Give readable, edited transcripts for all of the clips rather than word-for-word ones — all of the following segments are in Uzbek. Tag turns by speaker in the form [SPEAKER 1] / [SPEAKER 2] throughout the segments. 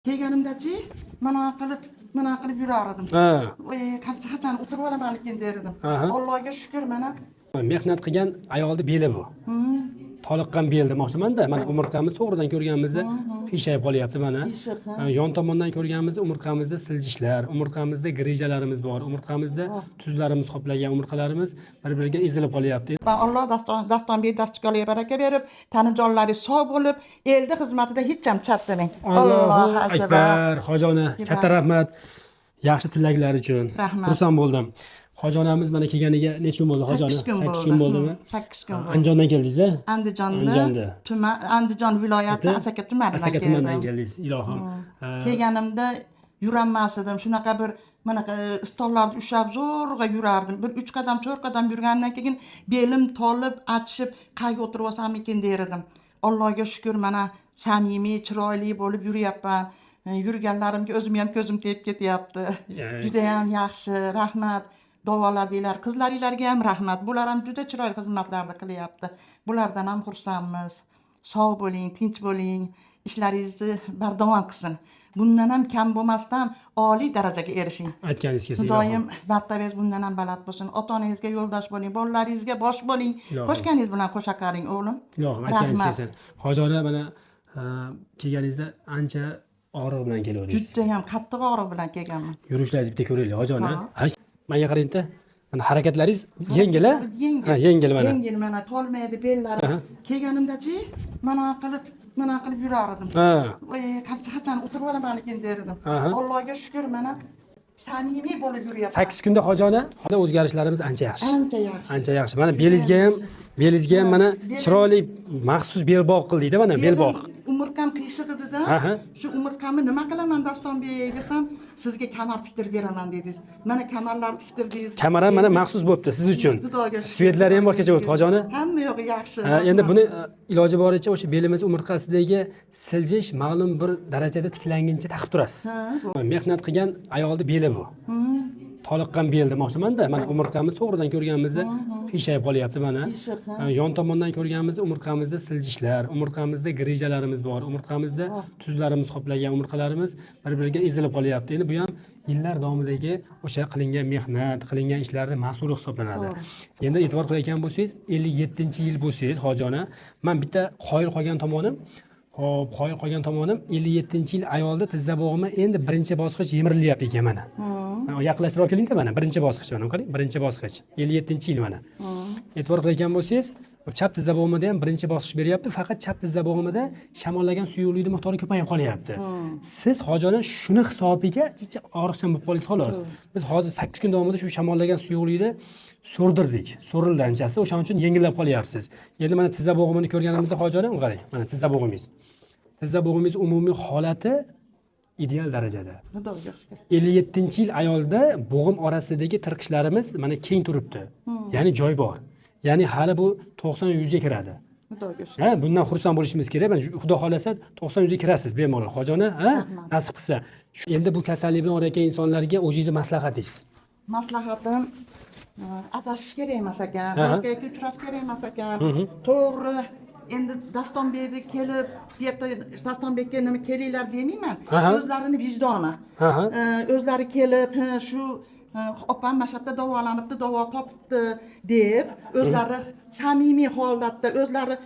[SPEAKER 1] Kelganimdachi mana qilib yurardim. Qachon o'tirib olaman ekan derdim. Allohga shukr mana.
[SPEAKER 2] Mehnat qilgan ayolni beli bu. Toliqqan bel demoqchiman-da. Mana umurtqamiz to'g'ridan ko'rganimizda qiyshayib qolyapti mana. Yon tomondan ko'rganimizda umurtqamizda siljishlar, umurtqamizda grijalarimiz bor, umurtqamizda tuzlarimiz qoplagan umurtqalarimiz bir-biriga ezilib qolyapti.
[SPEAKER 1] Alloh Dastonbek dastiqlarga baraka berib, tanijonlari sog' bo'lib, elda xizmatida hech ham chatlamang.
[SPEAKER 2] Allohu akbar. Hojona, katta rahmat. Yaxshi tilaklar uchun. Xursand bo'ldim. Hojonamiz mana kelganiga necha kun bo'ldi hojona? 8 kun bo'ldimi?
[SPEAKER 1] 8 kun bo'ldi.
[SPEAKER 2] Andijondan keldingiz-a?
[SPEAKER 1] Andijonda. Andijon viloyati Asaka tumanidan
[SPEAKER 2] keldingiz, ilohim.
[SPEAKER 1] Kelganimda yurolmas edim. Shunaqa bir mana stollarni ushlab zo'rg'a yurardim. Bir 3 qadam, 4 qadam yurgandan keyin belim tolib, achishib, qayga o'tirib olsam ekan der edim. Allohga shukr, mana samimiy, chiroyli bo'lib yuryapman. Yurganlarimga o'zim ham ko'zim tegib ketyapti. Juda ham yaxshi, rahmat. Davoladinglar. Qizlaringlarga ham rahmat. Bular ham juda chiroyli xizmatlarni qilyapti. Bulardan ham xursandmiz. Sog' bo'ling, tinch bo'ling. Ishlaringizni bardavom qilsin. Bundan ham kam bo'lmasdan oliy darajaga erishing.
[SPEAKER 2] Aytganingiz kelsin.
[SPEAKER 1] Xudoyim martabangiz bundan ham baland bo'lsin. Ota-onangizga yo'ldosh bo'ling, bolalaringizga bosh bo'ling. Qo'shganingiz bilan qo'sha qaring, o'g'lim.
[SPEAKER 2] Ilohim, aytganingiz kelsin. Hojona mana kelganingizda ancha og'riq bilan keldingiz.
[SPEAKER 1] Juda ham qattiq og'riq bilan kelganman.
[SPEAKER 2] Yurishlaringizni bitta ko'raylik, hojona. Menga qarang-da. Mana harakatlaringiz yengil-a? Yengil mana.
[SPEAKER 1] Yengil mana, tolmaydi bellari. Kelganimdachi mana qilib yurardim. Qachon o'tirib olaman ekan derdim. Allohga shukr, mana samimiy bo'lib yuryapman.
[SPEAKER 2] 8 kunda hojona, o'zgarishlarimiz ancha yaxshi.
[SPEAKER 1] Ancha yaxshi.
[SPEAKER 2] Mana belingizga ham mana chiroyli maxsus belbog' qildingda mana belbog'.
[SPEAKER 1] Umurtqam qiyshiq-edi-da. Shu umurtqamni nima qilaman Dastonbek desam, sizga kamar tiktirib beraman dedingiz. Mana kamarlar tiktirdingiz.
[SPEAKER 2] Kamar ham mana maxsus bo'pti siz uchun. Svetlari ham boshqacha bo'pti hojona.
[SPEAKER 1] Hamma yo'g'i yaxshi.
[SPEAKER 2] Endi buni iloji boricha o'sha belimiz umurtqasidagi siljish ma'lum bir darajada tiklanguncha taqib turasiz. Mehnat qilgan ayolni beli bu. Toliqqan bel demoqchiman-da. Mana umurtqamiz to'g'ridan ko'rganimizda qiyshayib qolyapti mana. Yon tomondan ko'rganimizda umurtqamizda siljishlar, umurtqamizda grijalarimiz bor, umurtqamizda tuzlarimiz qoplagan umurtqalarimiz bir-biriga ezilib qolyapti. Endi bu ham yillar davomidagi o'sha qilingan mehnat, qilingan ishlarning mahsuli hisoblanadi. Endi e'tibor qilayotgan bo'lsangiz, 57-yil bo'lsangiz, hojona, men bitta qoyil qolgan tomonim 57-yil ayolda tizza bo'g'imi endi birinchi bosqich yemirilyapti ekan mana. Yaqinlashtirib keling-da mana, birinchi bosqich mana, qarang, birinchi bosqich. 57-yil mana. E'tibor qilayotgan bo'lsangiz, chap tizza bo'g'imida ham birinchi bosqich beryapti, faqat chap tizza bo'g'imida shamollagan suyuqlikning miqdori ko'payib qolyapti. Siz hojona shuni hisobiga og'riqchan bo'lib qoldingiz xolos. Biz hozir 8 kun davomida shu shamollagan suyuqlikni so'rdirdik. So'rildi anchasi, o'shaning uchun yengillab qolyapsiz. Endi mana tizza bo'g'imini ko'rganimizda hojona, qarang, mana tizza bo'g'imiz. Tizza bo'g'imiz umumiy holati ideal darajada. 57-yil ayolda bo'g'im orasidagi tirqishlarimiz mana keng turibdi. Ya'ni joy bor. Ya'ni hali bu 90-100 ga kiradi. Bundan xursand bo'lishimiz kerak. Xudo xolasa 90-100 ga kirasiz bemalol. Hojona, nasib qilsa. Endi bu kasallik bilan o'rayotgan insonlarga o'zingizni maslahatingiz.
[SPEAKER 1] Maslahatim adashish kerak emas ekan, voqeaga uchrash kerak emas ekan. To'g'ri, endi Dastonbekga kelib, bu yerda Dastonbekka nima kelinglar demayman. O'zlarini vijdoni. O'zlari kelib, shu opam mashatta davolanibdi, davo topibdi deb, o'zlari samimiy holatda, o'zlari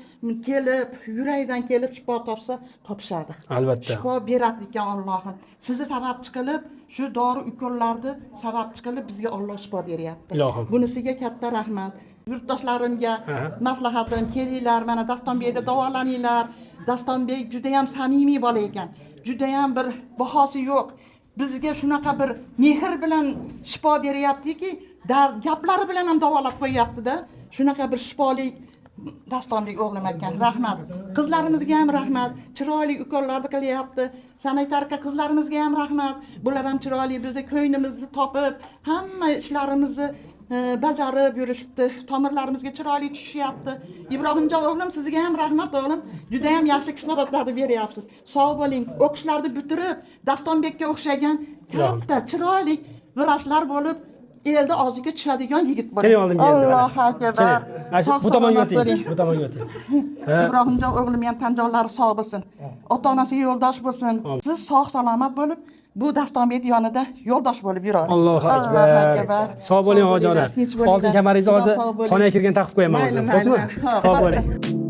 [SPEAKER 1] kelib, yurakdan kelib shifo topsa, topishadi.
[SPEAKER 2] Albatta.
[SPEAKER 1] Shifo beradi ekan Allohim. Sizni sababchi qilib, shu dori ukollarni sababchi qilib bizga Alloh shifo beryapti.
[SPEAKER 2] Ilohim.
[SPEAKER 1] Bunisiga katta rahmat. Yurtdoshlarimga maslahatim, kelinglar, mana Dastonbekda davolaninglar. Dastonbek juda ham samimiy bola ekan. Juda ham bir bahosi yo'q. Bizga shunaqa bir mehr bilan shifo beryaptiki, gaplari bilan ham davolab qo'yapti-da. Shunaqa bir shifolik Dastonbek o'g'lim ekan. Rahmat. Qizlarimizga ham rahmat. Chiroyli ukollarni qilyapti. Sanitarka qizlarimizga ham rahmat. Bular ham chiroyli bizni ko'ynimizni topib, hamma ishlarimizni bajarib yurishibdi. Tomirlarimizga chiroyli tushishyapti. Ibrohimjon o'g'lim, sizga ham rahmat o'g'lim. Juda ham yaxshi kislorodlarni beryapsiz. Sog' bo'ling. O'qishlarni bitirib, Dastonbekka o'xshagan katta chiroyli vrachlar bo'lib elda og'ziga tushadigan yigit bo'ling.
[SPEAKER 2] Keling oldimga endi.
[SPEAKER 1] Allohu akbar.
[SPEAKER 2] Bu tomonga o'ting. Bu tomonga o'ting.
[SPEAKER 1] Ibrohimjon o'g'lim ham tan jonlari sog' bo'lsin. Ota-onasiga yo'ldosh bo'lsin. Siz sog' salomat bo'lib, bu Dastombek yonida yo'ldosh bo'lib yuravering.
[SPEAKER 2] Allohu akbar. Sog' bo'ling ojolar. Oltin kamaringizni hozir xonaga kirgan taqib qo'yaman o'zim. Xo'pmi? Sog' bo'ling.